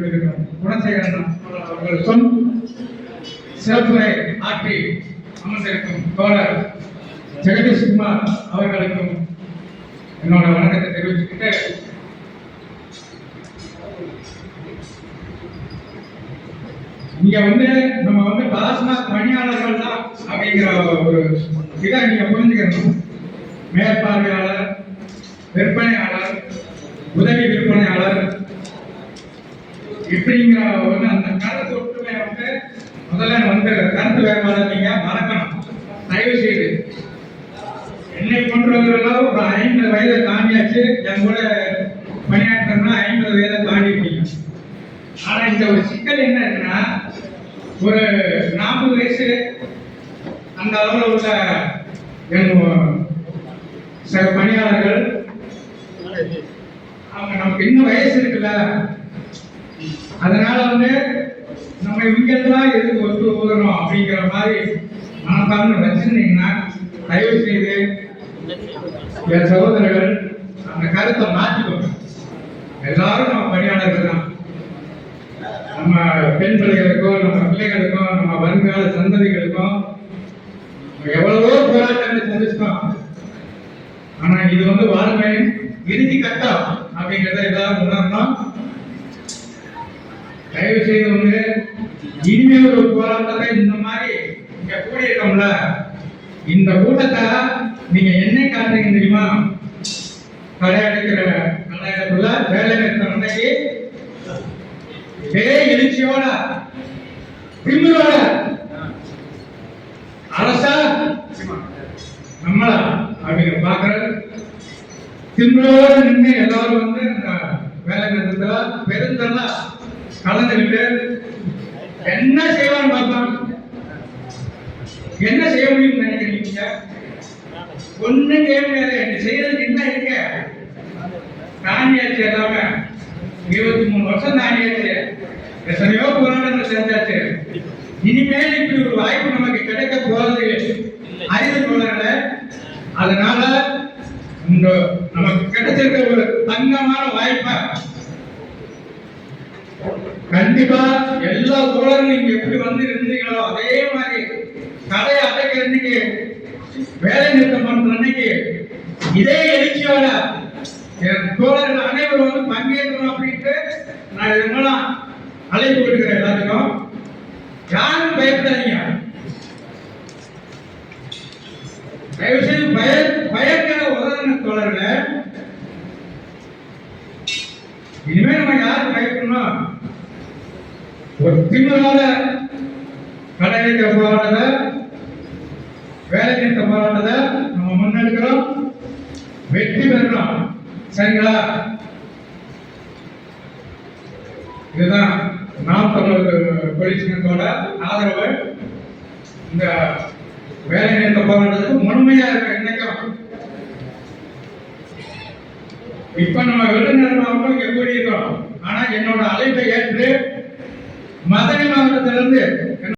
கொண்டிருக்கிறோம். குணசேகரன் அவர்கள் சொல் சிறப்புரை ஆற்றி அமர்ந்திருக்கும் தோழர் ஜெகதீஷ்குமார் அவர்களுக்கும் என்னோட வணக்கத்தை தெரிவிச்சுக்கிட்டு, இங்க நம்ம டாஸ்மாக் பணியாளர்கள் தான் அப்படிங்கிற ஒரு இதை நீங்க புரிஞ்சுக்கணும். மேற்பார்வையாளர், விற்பனையாளர், உதவி விற்பனையாளர் இப்படிங்கிற அந்த கருத்து ஒற்றுமை முதல்ல கருத்து வேறுபாடு நீங்க மறக்கணும். தயவு செய்து என்னை போன்றவர்களெல்லாம் ஒரு 50 வயதை தாண்டியாச்சு, என் கூட பணியாற்றம்னா 50 வயதை தாண்டி முடியும். ஆனா இந்த ஒரு சிக்கல் என்ன இருக்குன்னா, ஒரு 40 வயசு அந்த அளவில் உள்ள சில பணியாளர்கள் அவங்க நமக்கு இன்னும் வயசு இருக்குல்ல, அதனால நம்ம இவங்கெல்லாம் எதுக்கு ஒத்து போகணும் அப்படிங்கிற மாதிரி மனப்பான்மை வச்சிருந்தீங்கன்னா தயவு செய்து என் சகோதரர்கள் அந்த கருத்தை மாற்றிக்கணும். எல்லாரும் நம்ம பணியாளர்கள் தான். நம்ம பெண் பிள்ளைகளுக்கும், நம்ம பிள்ளைகளுக்கும், நம்ம வருங்கால சந்ததிகளுக்கும் எவ்வளவோ போராட்டங்களை சந்திச்சிட்டோம். ஆனா இது வாழ்க்கையின் இறுதி கட்டம் அப்படிங்கிறத எல்லாரும் உணரணும். தயவு செய்து இனிமே ஒரு போராட்டத்தை இந்த மாதிரி இங்க கூடியிருக்கோம்ல, இந்த கூட்டத்தை நீங்க என்ன காட்டுறீங்க தெரியுமா? கடை அடைக்கிற கடைக்குள்ள வேலை நிறுத்தம் அன்னைக்கு எழுச்சியோட திமிரோட அரசா நம்மளா அப்படிங்கிற பாக்குற திமிரோட நின்று எல்லாரும் அந்த வேலை நிறுத்தத்துல பெருந்தெல்லாம் கலந்துகிட்டு என்ன செய்வான்னு பார்ப்பாங்க. என்ன செய்ய முடியும் நினைக்கிறீங்க? ஒண்ணும் செய்ய முடியாது. செய்யறதுக்கு என்ன இருக்கு? தாண்டியாச்சு, எல்லாமே 23 வருஷம் தாண்டியாச்சு, எத்தனையோ போராட்டங்கள் செஞ்சாச்சு. இனிமேல் இப்படி ஒரு வாய்ப்பு நமக்கு கிடைக்க போறது அறிவு தோழர்களே. அதனால இந்த நமக்கு கிடைச்சிருக்க ஒரு தங்கமான வாய்ப்பை கண்டிப்பா எல்லா தோழர்களும் இங்க எப்படி இருந்தீங்களோ அதே மாதிரி கடையை அடைக்கிற அன்னைக்கு, வேலை நிறுத்தம் பண்ற அன்னைக்கு இதே எழுச்சியோட தோழர்கள் அனைவரும் பங்கேற்கணும் அப்படின்ட்டு நான் இதெல்லாம் அழைப்பு விடுக்கிறேன். எல்லாத்துக்கும் யாரும் பயப்படாதீங்க. தயவு செய்து பயக்கிற உதவின தோழர்களே. இனிமே நம்ம யாரும் பயப்படணும்? ஒரு திமுக கடை வைக்க போராட்டத்தை, வேலை நிறுத்த போராட்டத்தை நம்ம முன்னெடுக்கிறோம், வெற்றி பெறுறோம். சரிங்களா? இதுதான் நாம் தமிழர் தொழிற்சங்கத்தோட ஆதரவு. இந்த வேலை நிறுத்த போராட்டத்துக்கு முழுமையா இருக்க இன்னைக்கும் இப்ப நம்ம விருதுநகர் மாவட்டம் இங்க கூடியிருக்கோம். ஆனா என்னோட அழைப்பை ஏற்று மதுரை மாவட்டத்திலிருந்து